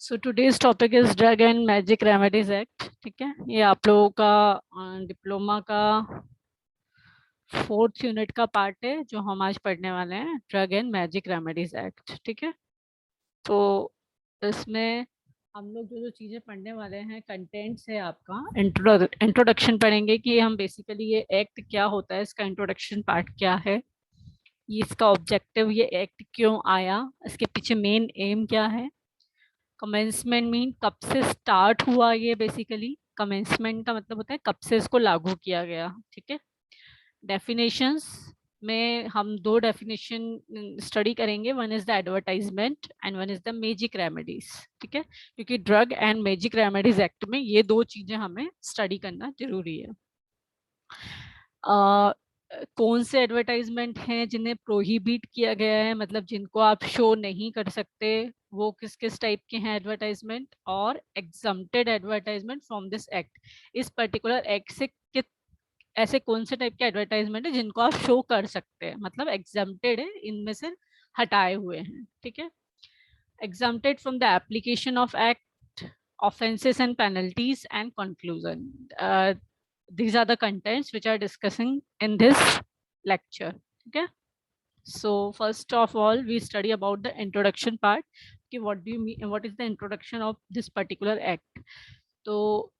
So today's topic is drug and magic remedies act. ठीक है, ये आप लोगों का डिप्लोमा का 4th यूनिट का पार्ट है जो हम आज पढ़ने वाले हैं, drug and magic remedies act. ठीक है, तो इसमें हम लोग जो जो चीज़ें पढ़ने वाले हैं, कंटेंट्स है आपका इंट्रोडक्शन पढ़ेंगे कि हम बेसिकली ये एक्ट क्या होता है, इसका इंट्रोडक्शन पार्ट क्या है, ये इसका ऑब्जेक्टिव, ये एक्ट क्यों आया, इसके पीछे मेन एम क्या है। कमेंसमेंट मीन कब से स्टार्ट हुआ, ये बेसिकली कमेंसमेंट का मतलब होता है कब से इसको लागू किया गया। ठीक है, डेफिनेशंस में हम दो डेफिनेशन स्टडी करेंगे, one is the advertisement and one is the magic remedies. ठीक है, क्योंकि drug and magic remedies act में ये दो चीजें हमें स्टडी करना जरूरी है। कौन से एडवर्टाइजमेंट हैं जिन्हें प्रोहिबिट किया गया है, मतलब जिनको आप शो नहीं कर सकते, वो किस किस टाइप के हैं एडवर्टाइजमेंट, और exempted advertisement from this act. इस पर्टिकुलर एक्ट से ऐसे कौन से टाइप के एडवर्टाइजमेंट है जिनको आप शो कर सकते हैं, मतलब एग्जम्प्टेड है, इनमें से हटाए हुए हैं। ठीक है, exempted from the application of act, offenses and penalties and conclusion. These are the contents which are discussing in this lecture. Okay, so first of all we study about the introduction part. Okay, what do you mean, what is the introduction of this particular act? So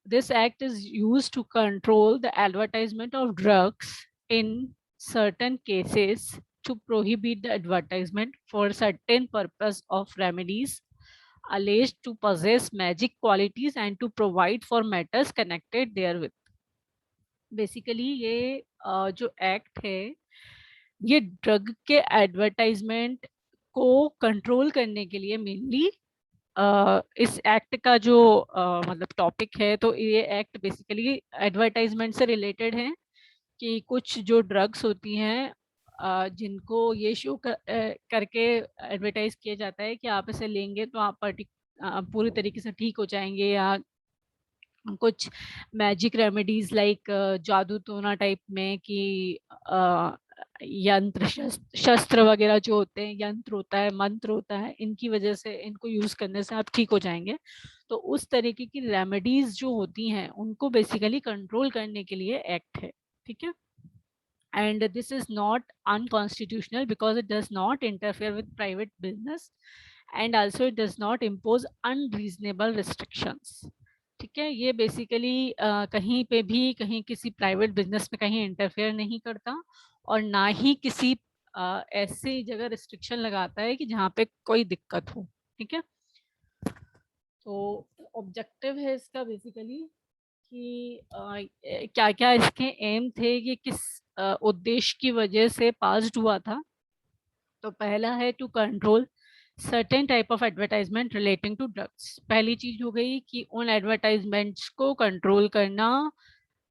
this act is used to control the advertisement of drugs in certain cases, to prohibit the advertisement for certain purpose of remedies alleged to possess magic qualities and to provide for matters connected therewith. Basically ये जो act है, ये drug के advertisement को control करने के लिए mainly इस एक्ट का जो मतलब टॉपिक है, तो ये एक्ट बेसिकली एडवर्टाइजमेंट से रिलेटेड है कि कुछ जो ड्रग्स होती हैं जिनको ये शो करके एडवर्टाइज किया जाता है कि आप इसे लेंगे तो आप पूरी तरीके से ठीक हो जाएंगे, या कुछ मैजिक रेमेडीज लाइक जादू टोना टाइप में कि यंत्र शस्त्र वगैरह जो होते हैं, यंत्र होता है, मंत्र होता है, इनकी वजह से इनको यूज करने से आप ठीक हो जाएंगे। तो उस तरीके की रेमेडीज जो होती हैं उनको बेसिकली कंट्रोल करने के लिए एक्ट है। ठीक है, and this is not unconstitutional because it does not interfere with private business and also it does not impose unreasonable restrictions. ठीक है, ये बेसिकली कहीं पे भी कहीं किसी प्राइवेट बिजनेस में कहीं इंटरफेयर नहीं करता और ना ही किसी ऐसी जगह रिस्ट्रिक्शन लगाता है कि जहाँ पे कोई दिक्कत हो। ठीक है, तो ऑब्जेक्टिव है इसका बेसिकली कि क्या क्या इसके एम थे, कि किस उद्देश्य की वजह से पास्ड हुआ था। तो पहला है to control certain type of advertisement relating to drugs. पहली चीज हो गई कि उन एडवर्टाइजमेंट्स को कंट्रोल करना,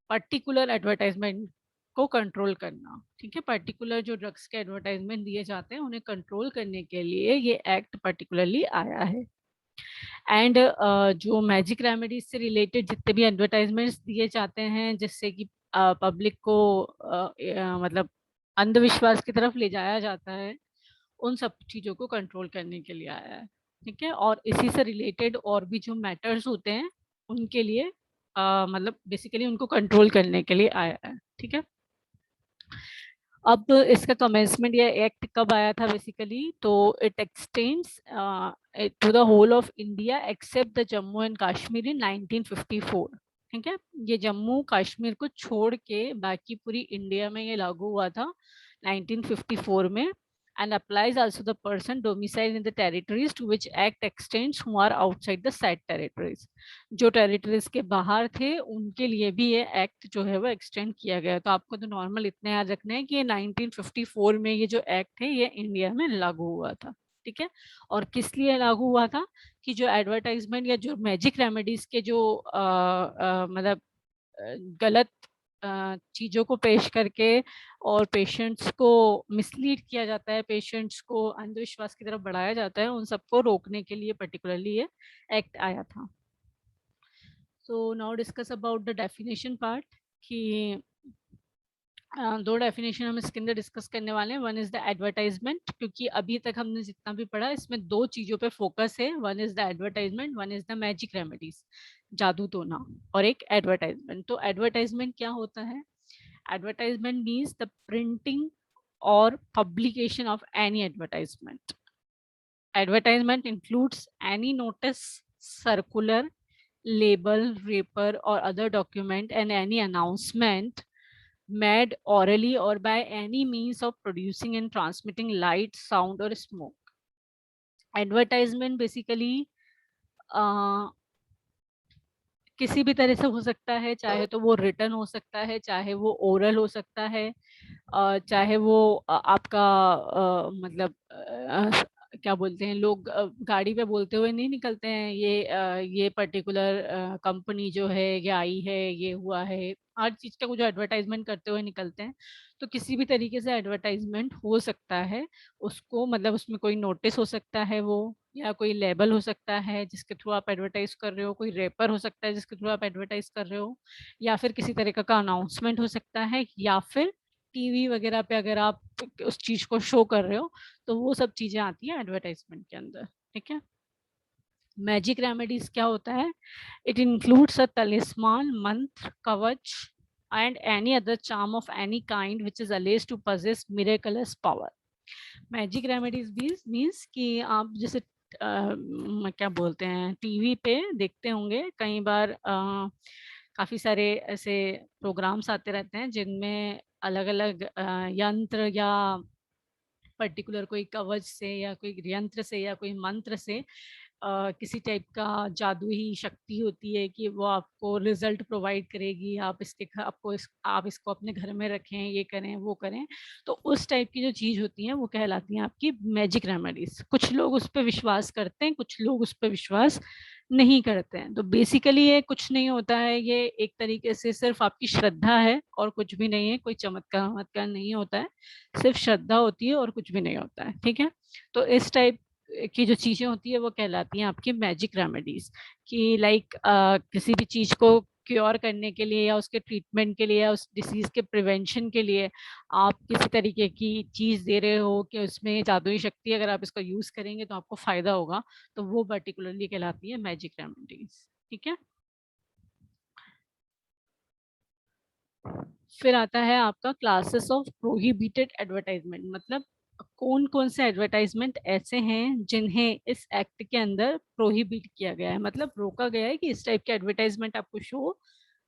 पर्टिकुलर एडवर्टाइजमेंट को कंट्रोल करना। ठीक है, पर्टिकुलर जो ड्रग्स के एडवर्टाइजमेंट दिए जाते हैं उन्हें कंट्रोल करने के लिए ये एक्ट पर्टिकुलरली आया है। एंड जो मैजिक रेमेडीज से रिलेटेड जितने भी एडवर्टाइजमेंट्स दिए जाते हैं जिससे कि पब्लिक को मतलब अंधविश्वास की तरफ ले जाया जाता है, उन सब चीज़ों को कंट्रोल करने के लिए आया है। ठीक है, और इसी से रिलेटेड और भी जो मैटर्स होते हैं उनके लिए मतलब बेसिकली उनको कंट्रोल करने के लिए आया है। ठीक है, अब इसका कमेंसमेंट या एक्ट कब आया था बेसिकली, तो it extends to the whole of India except the Jammu and Kashmir in 1954। ठीक है, ये जम्मू कश्मीर को छोड़ के बाकी पूरी इंडिया में ये लागू हुआ था 1954 में, and applies also the person domiciled in the territories to which act extends who are outside the said territories। जो टेरिटरीज के बाहर थे उनके लिए भी ये एक्ट जो है वो एक्सटेंड किया गया। तो आपको तो नॉर्मल इतना याद रखना है कि ये 1954 में ये जो एक्ट है ये इंडिया में लागू हुआ था। ठीक है, और किस लिए लागू हुआ था कि जो एडवर्टाइजमेंट या जो मैजिक रेमेडीज के जो मतलब गलत चीज़ों को पेश करके और पेशेंट्स को मिसलीड किया जाता है, पेशेंट्स को अंधविश्वास की तरफ बढ़ाया जाता है, उन सबको रोकने के लिए पर्टिकुलरली ये एक्ट आया था। So now discuss about the definition part कि दो डेफिनेशन हम इसके अंदर डिस्कस करने वाले हैं। वन इज द एडवर्टाइजमेंट, क्योंकि अभी तक हमने जितना भी पढ़ा इसमें दो चीजों पे फोकस है। One is the advertisement, one is the magic remedies, जादू टोना, और एक एडवर्टाइजमेंट। तो एडवर्टाइजमेंट क्या होता है? एडवर्टाइजमेंट मीन्स द प्रिंटिंग और publication of any advertisement. Advertisement includes any notice, circular, label, wrapper, or other document and any announcement made orally or by any means of producing and transmitting light, sound, or smoke. Advertisement basically किसी भी तरह से हो सकता है, चाहे तो वो रिटर्न हो सकता है, चाहे वो ओरल हो सकता है, चाहे वो आपका मतलब क्या बोलते हैं लोग, गाड़ी पे बोलते हुए नहीं निकलते हैं, ये पर्टिकुलर कंपनी जो है ये आई है, ये हुआ है, हर चीज का जो एडवर्टाइजमेंट करते हुए निकलते हैं। तो किसी भी तरीके से एडवर्टाइजमेंट हो सकता है उसको, मतलब उसमें कोई नोटिस हो सकता है वो, या कोई लेबल हो सकता है जिसके थ्रू आप एडवर्टाइज कर रहे हो, कोई रेपर हो सकता है जिसके थ्रू आप एडवर्टाइज कर रहे हो, या फिर किसी तरीके का अनाउंसमेंट हो सकता है, या फिर टीवी वगैरह पे अगर आप उस चीज को शो कर रहे हो, तो वो सब चीजें आती हैं एडवर्टाइजमेंट के अंदर। ठीक है। मैजिक रेमेडीज क्या होता है? It includes a talisman, mantra, kavach and any other charm of any kind which is alleged to possess miraculous power. Magic remedies means कि आप जैसे क्या बोलते हैं, टीवी पे देखते होंगे कई बार, काफी सारे ऐसे प्रोग्राम्स आते रहते हैं जिनमें अलग अलग यंत्र या पर्टिकुलर कोई कवच से या कोई यंत्र से या कोई मंत्र से किसी टाइप का जादुई शक्ति होती है कि वो आपको रिजल्ट प्रोवाइड करेगी, आप आप इसको अपने घर में रखें, ये करें वो करें। तो उस टाइप की जो चीज होती है वो कहलाती है आपकी मैजिक रेमेडीज। कुछ लोग उस पर विश्वास करते हैं, कुछ लोग उस पर विश्वास नहीं करते हैं। तो बेसिकली ये कुछ नहीं होता है, ये एक तरीके से सिर्फ आपकी श्रद्धा है और कुछ भी नहीं है, कोई चमत्कार वमत्कार नहीं होता है, सिर्फ श्रद्धा होती है और कुछ भी नहीं होता है। ठीक है। तो इस टाइप की जो चीजें होती है वो कहलाती हैं आपकी मैजिक रेमेडीज, कि लाइक किसी भी चीज को क्योर करने के लिए या उसके ट्रीटमेंट के लिए या उस डिसीज के प्रिवेंशन के लिए आप किसी तरीके की चीज दे रहे हो कि उसमें जादुई शक्ति, अगर आप इसको यूज करेंगे तो आपको फायदा होगा, तो वो पर्टिकुलरली कहलाती है मैजिक रेमेडीज। ठीक है। फिर आता है आपका क्लासेस ऑफ प्रोहिबिटेड एडवर्टाइजमेंट, मतलब कौन कौन से एडवर्टाइजमेंट ऐसे हैं जिन्हें इस एक्ट के अंदर प्रोहिबिट किया गया है, मतलब रोका गया है कि इस टाइप के एडवर्टाइजमेंट आपको शो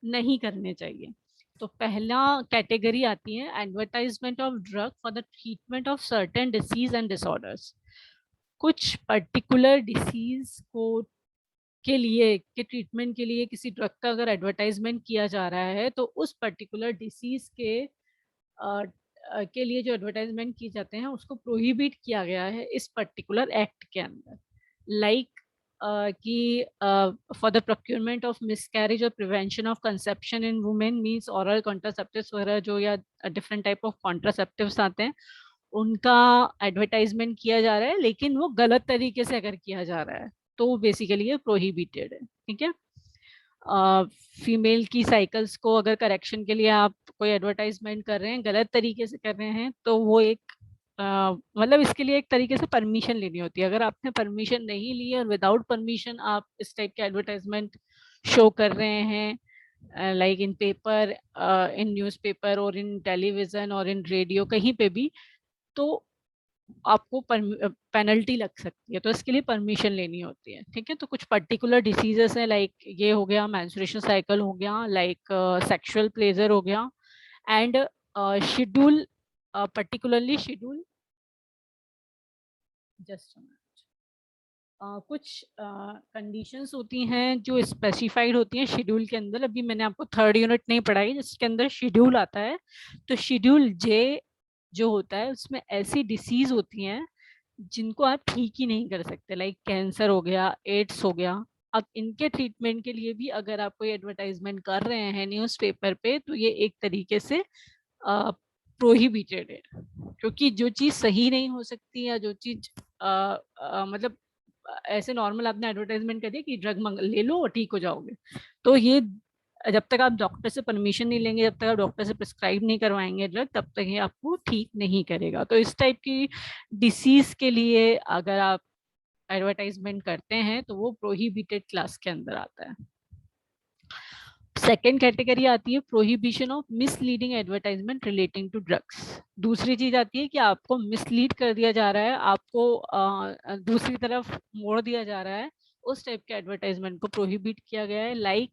नहीं करने चाहिए। तो पहला कैटेगरी आती है advertisement of drug for the treatment of certain disease and disorders. कुछ पर्टिकुलर डिसीज को के लिए के ट्रीटमेंट के लिए किसी ड्रग का अगर एडवर्टाइजमेंट किया जा रहा है, तो उस पर्टिकुलर डिसीज के लिए जो एडवर्टाइजमेंट किए जाते हैं उसको प्रोहिबिट किया गया है इस पर्टिकुलर एक्ट के अंदर। लाइक कि for the procurement of miscarriage और prevention of conception in women means oral contraceptives वगैरह जो, या डिफरेंट टाइप ऑफ कॉन्ट्रासेप्टिव्स आते हैं, उनका एडवर्टाइजमेंट किया जा रहा है, लेकिन वो गलत तरीके से अगर किया जा रहा है तो वो बेसिकली ये प्रोहिबिटेड है। ठीक है। फीमेल की साइकिल्स को अगर करेक्शन के लिए आप कोई एडवर्टाइजमेंट कर रहे हैं, गलत तरीके से कर रहे हैं, तो वो एक मतलब इसके लिए एक तरीके से परमिशन लेनी होती है। अगर आपने परमिशन नहीं ली और विदाउट परमिशन आप इस टाइप के एडवर्टाइजमेंट शो कर रहे हैं, like in paper, in newspaper और इन टेलीविजन और इन रेडियो, कहीं पे भी, तो आपको पेनल्टी लग सकती है। तो इसके लिए परमिशन लेनी होती है। ठीक है। तो कुछ पर्टिकुलर डिसीजेस है, लाइक ये हो गया मेंस्ट्रुएशन साइकिल हो गया, लाइक सेक्सुअल प्लेजर हो गया, and schedule, particularly schedule, just कुछ कंडीशंस होती हैं जो स्पेसिफाइड होती हैं शेड्यूल के अंदर। अभी मैंने आपको थर्ड यूनिट नहीं पढ़ाई जिसके अंदर शेड्यूल आता है। तो शेड्यूल जे जो होता है उसमें ऐसी डिसीज होती हैं जिनको आप ठीक ही नहीं कर सकते, लाइक कैंसर हो गया, एड्स हो गया। अब इनके ट्रीटमेंट के लिए भी अगर आप कोई एडवर्टाइजमेंट कर रहे हैं न्यूज़पेपर पे, तो ये एक तरीके से प्रोहिबिटेड है, क्योंकि जो चीज़ सही नहीं हो सकती या जो चीज़ मतलब ऐसे नॉर्मल आपने एडवर्टाइजमेंट कर दिया कि ड्रग ले लो और ठीक हो जाओगे, तो ये जब तक आप डॉक्टर से परमिशन नहीं लेंगे, जब तक आप डॉक्टर से प्रिस्क्राइब नहीं करवाएंगे ड्रग, तब तक ये आपको ठीक नहीं करेगा। तो इस टाइप की डिसीज के लिए अगर आप एडवर्टाइजमेंट करते हैं तो वो प्रोहिबिटेड क्लास के अंदर आता है। सेकेंड कैटेगरी आती है prohibition of misleading advertisement relating to drugs. दूसरी चीज आती है कि आपको मिसलीड कर दिया जा रहा है, आपको दूसरी तरफ मोड़ दिया जा रहा है, उस टाइप के एडवर्टाइजमेंट को प्रोहिबिट किया गया है। लाइक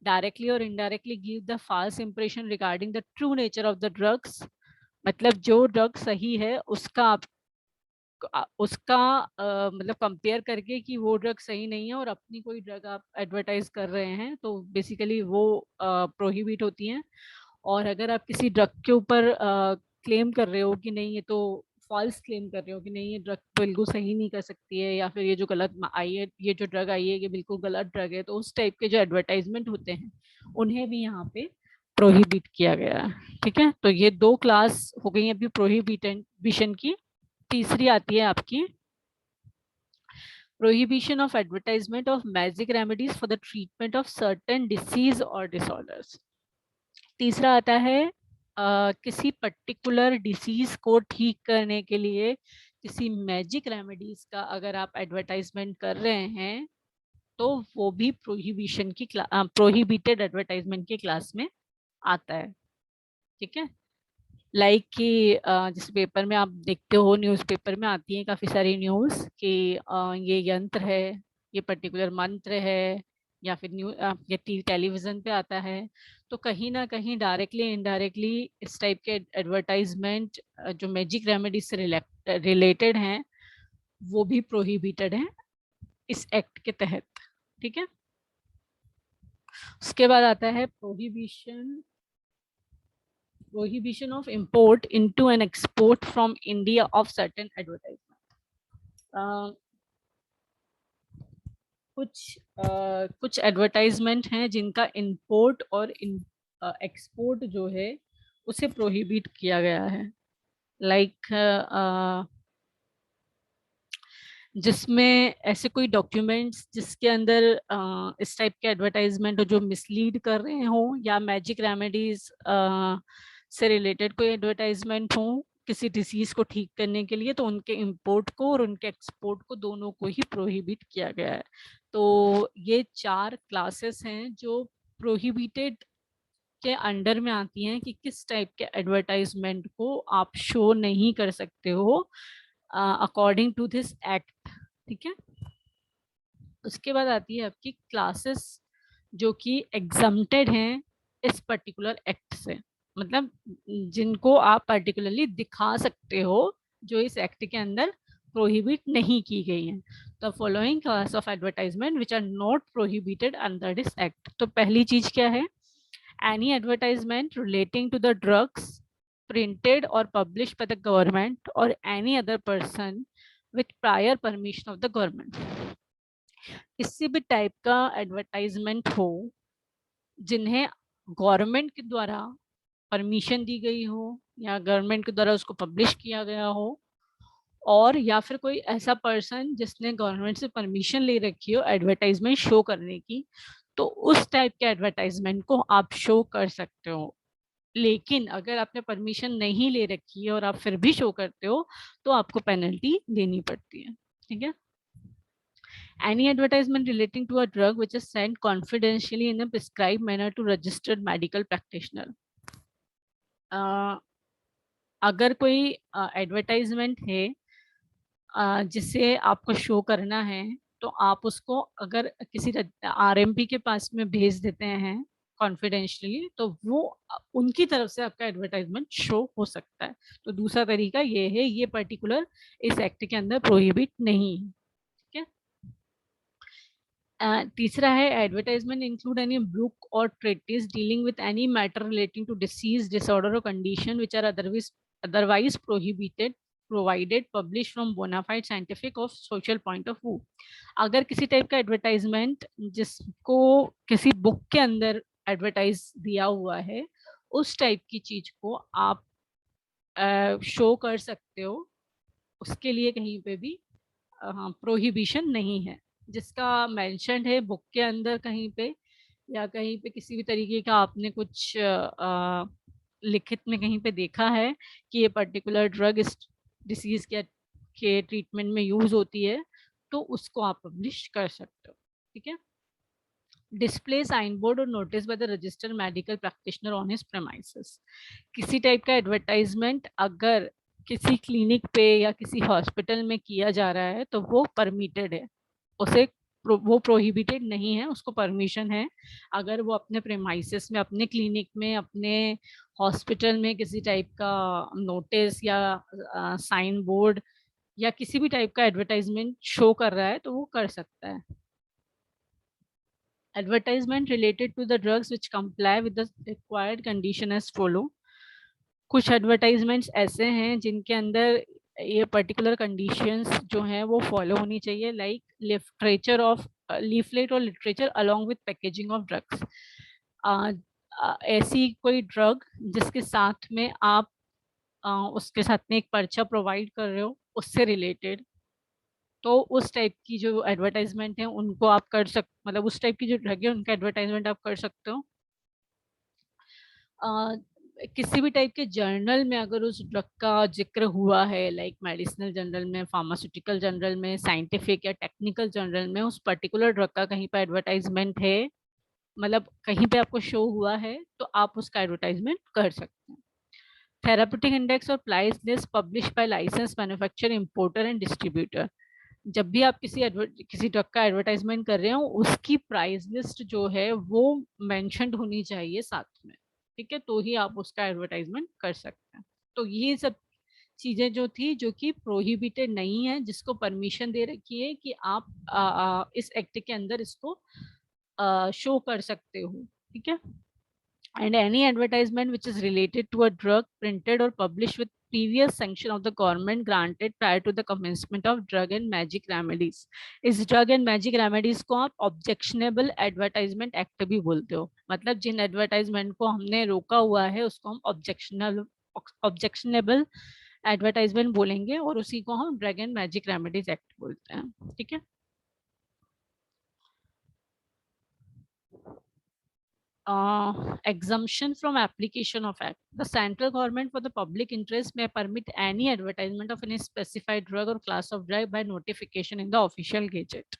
डायरेक्टली और indirectly give the false impression regarding the true nature of the drugs. मतलब जो ड्रग सही है उसका आप उसका मतलब कंपेयर करके कि वो ड्रग सही नहीं है और अपनी कोई ड्रग आप एडवर्टाइज कर रहे हैं, तो बेसिकली वो प्रोहिबिट होती हैं। और अगर आप किसी ड्रग के ऊपर क्लेम कर रहे हो कि नहीं, ये तो फॉल्स क्लेम कर रहे हो कि नहीं ये ड्रग बिल्कुल सही नहीं कर सकती है, या फिर ये जो गलत आई है, ये जो ड्रग आई है ये बिल्कुल गलत ड्रग है, तो उस टाइप के जो एडवर्टाइजमेंट होते हैं उन्हें भी यहाँ पे प्रोहिबिट किया गया है। ठीक है, तो ये दो क्लास हो गई अभी प्रोहिबिशन की। तीसरी आती है आपकी prohibition of advertisement of magic remedies for the treatment of certain disease or disorders। तीसरा आता है किसी पर्टिकुलर डिसीज को ठीक करने के लिए किसी मैजिक रेमेडीज का अगर आप एडवर्टाइजमेंट कर रहे हैं तो वो भी प्रोहिबिशन की प्रोहिबिटेड एडवर्टाइजमेंट की क्लास में आता है। ठीक है, लाइक कि जिस पेपर में आप देखते हो, न्यूज़पेपर में आती है काफ़ी सारी न्यूज़ कि ये यंत्र है, ये पर्टिकुलर मंत्र है, या फिर ये टेलीविज़न पे आता है। तो कहीं ना कहीं डायरेक्टली इनडायरेक्टली इस टाइप के एडवर्टाइजमेंट जो मैजिक रेमेडीज से रिलेटेड हैं वो भी प्रोहिबिटेड है इस एक्ट के तहत। ठीक है, उसके बाद आता है prohibition of import into and export from India of certain advertisement। कुछ एडवर्टाइजमेंट हैं जिनका इंपोर्ट और एक्सपोर्ट जो है उसे प्रोहिबिट किया गया है। लाइक जिसमें ऐसे कोई डॉक्यूमेंट्स जिसके अंदर इस टाइप के एडवर्टाइजमेंट हो जो मिसलीड कर रहे हो, या मैजिक रेमेडीज से रिलेटेड कोई एडवर्टाइजमेंट हो किसी डिसीज को ठीक करने के लिए, तो उनके इंपोर्ट को और उनके एक्सपोर्ट को दोनों को ही प्रोहिबिट किया गया है। तो ये 4 क्लासेस हैं जो प्रोहिबिटेड के अंडर में आती हैं कि किस टाइप के एडवर्टाइजमेंट को आप शो नहीं कर सकते हो अकॉर्डिंग टू दिस एक्ट। ठीक है, उसके बाद आती है आपकी क्लासेस जो कि एग्जम्प्टेड हैं इस पर्टिकुलर एक्ट से, मतलब जिनको आप पर्टिकुलरली दिखा सकते हो जो इस एक्ट के अंदर प्रोहिबिट नहीं की गई हैं। The following class of advertisement which are not prohibited under this act. तो पहली चीज क्या है, any advertisement relating to the drugs printed or published by the government or any other person with prior permission of the government। किसी भी type का advertisement हो जिन्हें गवर्नमेंट के द्वारा परमिशन दी गई हो या गवर्नमेंट के द्वारा उसको पब्लिश किया गया हो, और या फिर कोई ऐसा पर्सन जिसने गवर्नमेंट से परमिशन ले रखी हो एडवर्टाइजमेंट शो करने की, तो उस टाइप के एडवर्टाइजमेंट को आप शो कर सकते हो। लेकिन अगर आपने परमिशन नहीं ले रखी है और आप फिर भी शो करते हो तो आपको पेनल्टी देनी पड़ती है। ठीक है, any advertisement relating to a drug which is sent confidentially in a prescribed manner to registered medical practitioner। अगर कोई एडवर्टाइजमेंट है जिसे आपको शो करना है, तो आप उसको अगर किसी आरएमपी के पास में भेज देते हैं कॉन्फिडेंशियली, तो वो उनकी तरफ से आपका एडवर्टाइजमेंट शो हो सकता है। तो दूसरा तरीका ये है, ये पर्टिकुलर इस एक्ट के अंदर प्रोहिबिट नहीं है। ठीक है, तीसरा है एडवर्टाइजमेंट इंक्लूड एनी बुक और treatise dealing with any matter relating to disease disorder और condition which are otherwise prohibited provided publish from bonafide scientific और सोशल पॉइंट ऑफ व्यू। अगर किसी टाइप का एडवर्टाइजमेंट जिसको किसी बुक के अंदर एडवर्टाइज दिया हुआ है, उस टाइप की चीज को आप शो कर सकते हो, उसके लिए कहीं पे भी प्रोहिबिशन नहीं है। जिसका मेंशन है बुक के अंदर कहीं पे या कहीं पे किसी भी तरीके का आपने कुछ लिखित में कहीं पे देखा है कि ये पर्टिकुलर ड्रग इस डिसीज के ट्रीटमेंट में यूज होती है, तो उसको आप पब्लिश कर सकते हो। ठीक है। डिस्प्ले साइन बोर्ड और notice by the registered medical practitioner on his premises. किसी टाइप का एडवर्टाइजमेंट अगर किसी क्लिनिक पे या किसी हॉस्पिटल में किया जा रहा है तो वो परमिटेड है, उसे वो प्रोहिबिटेड नहीं है, उसको परमिशन है। अगर वो अपने प्रेमाइसेस में, अपने क्लिनिक में, अपने हॉस्पिटल में किसी टाइप का नोटिस या साइन बोर्ड या किसी भी टाइप का एडवर्टाइजमेंट शो कर रहा है तो वो कर सकता है। Advertisement related to the drugs which comply with the required condition as follow. कुछ एडवर्टाइजमेंट्स ऐसे हैं जिनके अंदर ये पर्टिकुलर कंडीशंस जो हैं वो फॉलो होनी चाहिए, लाइक लिटरेचर ऑफ लीफलेट और literature along with packaging of drugs. ऐसी कोई ड्रग जिसके साथ में आप उसके साथ में एक पर्चा प्रोवाइड कर रहे हो उससे रिलेटेड, तो उस टाइप की जो एडवर्टाइजमेंट है उनको आप कर सक मतलब उस टाइप की जो ड्रग है उनका एडवर्टाइजमेंट आप कर सकते हो। किसी भी टाइप के जर्नल में अगर उस ड्रग का जिक्र हुआ है, लाइक मेडिसिनल जर्नल में, फार्मास्यूटिकल जर्नल में, साइंटिफिक या टेक्निकल जर्नल में उस पर्टिकुलर ड्रग का कहीं पर एडवर्टाइजमेंट है, मतलब कहीं पे आपको शो हुआ है, तो आप उसका एडवर्टाइजमेंट कर सकते हैं। थेराप्यूटिक इंडेक्स और price list publish by license manufacturer, importer and distributor. जब भी आप किसी ड्रग का एडवर्टाइजमेंट कर रहे हो उसकी प्राइस लिस्ट जो है वो मेंशन्ड होनी चाहिए साथ में। ठीक है, तो ही आप उसका एडवर्टाइजमेंट कर सकते हैं। तो ये सब चीजें जो थी जो कि प्रोहिबिटेड नहीं है, जिसको परमिशन दे रखी है कि आप इस एक्ट के अंदर इसको शो कर सकते हो। ठीक है। And any advertisement which is related to a drug printed or published with previous sanction of the government granted prior to the commencement of drug and magic remedies. इस drug and magic remedies को आप objectionable advertisement act भी बोलते हो, मतलब जिन advertisement को हमने रोका हुआ है उसको हम objectionable एडवर्टाइजमेंट बोलेंगे और उसी को हम drug and magic remedies act बोलते हैं। ठीक है। Exemption from application of act. The central government for the public interest may permit any advertisement of any specified drug or class of drug by notification in the official gazette.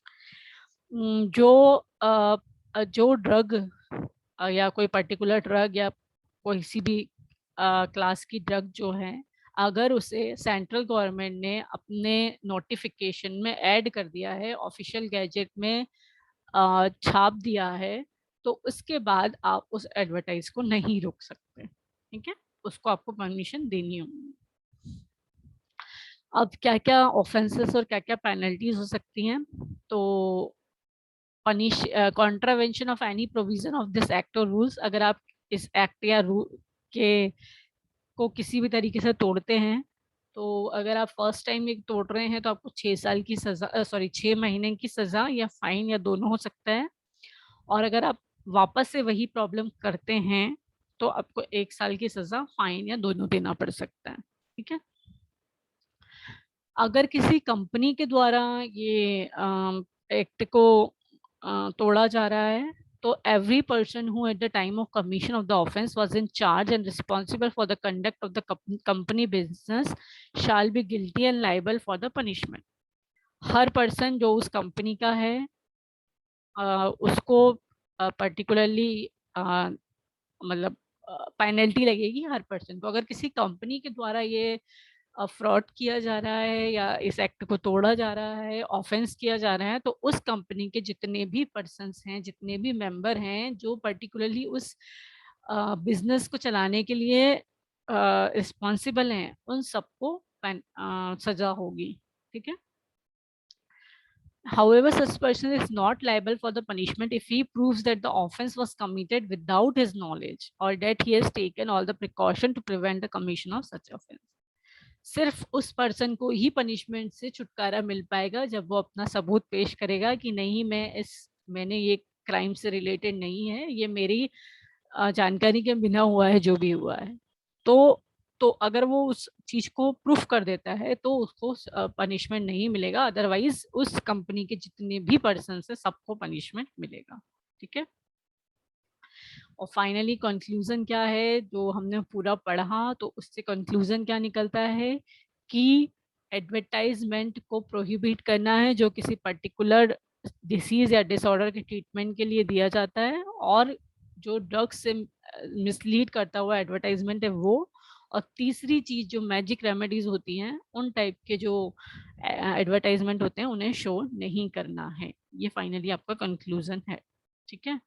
जो drug या कोई particular drug या कोई सी भी class की drug जो है, अगर उसे सेंट्रल गवर्नमेंट ने अपने नोटिफिकेशन में ऐड कर दिया है, ऑफिशियल गैजेट में छाप दिया है, तो उसके बाद आप उस एडवर्टाइज को नहीं रोक सकते। ठीक है, उसको आपको परमिशन देनी होगी। अब क्या क्या ऑफेंसेस और क्या क्या पेनल्टीज हो सकती हैं, तो punish contravention of any provision of this act और रूल्स। अगर आप इस एक्ट या रूल के को किसी भी तरीके से तोड़ते हैं, तो अगर आप फर्स्ट टाइम एक तोड़ रहे हैं तो आपको 6 साल की सजा, 6 महीने की सजा या फाइन या दोनों हो सकता है। और अगर आप वापस से वही प्रॉब्लम करते हैं तो आपको 1 साल की सजा, फाइन या दोनों देना पड़ सकता है। ठीक है। अगर किसी कंपनी के द्वारा ये एक्ट को तोड़ा जा रहा है, तो every person who at the time of commission of the offense was in charge and responsible for the conduct of the company business shall be guilty and liable for the punishment. Her person जो उस company का है उसको particularly मतलब penalty लगेगी हर person को। अगर किसी कंपनी के द्वारा ये फ्रॉड किया जा रहा है या इस एक्ट को तोड़ा जा रहा है, ऑफेंस किया जा रहा है, तो उस कंपनी के जितने भी पर्सन्स हैं, जितने भी मेंबर हैं जो पर्टिकुलरली उस बिजनेस को चलाने के लिए रिस्पॉन्सिबल हैं, उन सबको सजा होगी। ठीक है। However, such person is not liable for the punishment if he proves that the offense was committed without his knowledge or that he has taken all the precaution to prevent the commission of such offense. सिर्फ उस person को ही punishment से छुटकारा मिल पाएगा जब वो अपना सबूत पेश करेगा कि नहीं, मैंने ये क्राइम से रिलेटेड नहीं है, ये मेरी जानकारी के बिना हुआ है जो भी हुआ है। तो अगर वो उस चीज को प्रूफ कर देता है तो उसको पनिशमेंट नहीं मिलेगा, अदरवाइज उस कंपनी के जितने भी पर्सन है सबको पनिशमेंट मिलेगा। ठीक है। और फाइनली कंक्लूजन क्या है, जो हमने पूरा पढ़ा तो उससे कंक्लूजन क्या निकलता है कि एडवर्टाइजमेंट को प्रोहिबिट करना है जो किसी पर्टिकुलर डिसीज या डिसऑर्डर के ट्रीटमेंट के लिए दिया जाता है, और जो ड्रग्स से मिसलीड करता हुआ एडवर्टाइजमेंट है वो, और तीसरी चीज जो मैजिक रेमेडीज होती हैं उन टाइप के जो एडवर्टाइजमेंट होते हैं उन्हें शो नहीं करना है। ये फाइनली आपका कंक्लूजन है। ठीक है।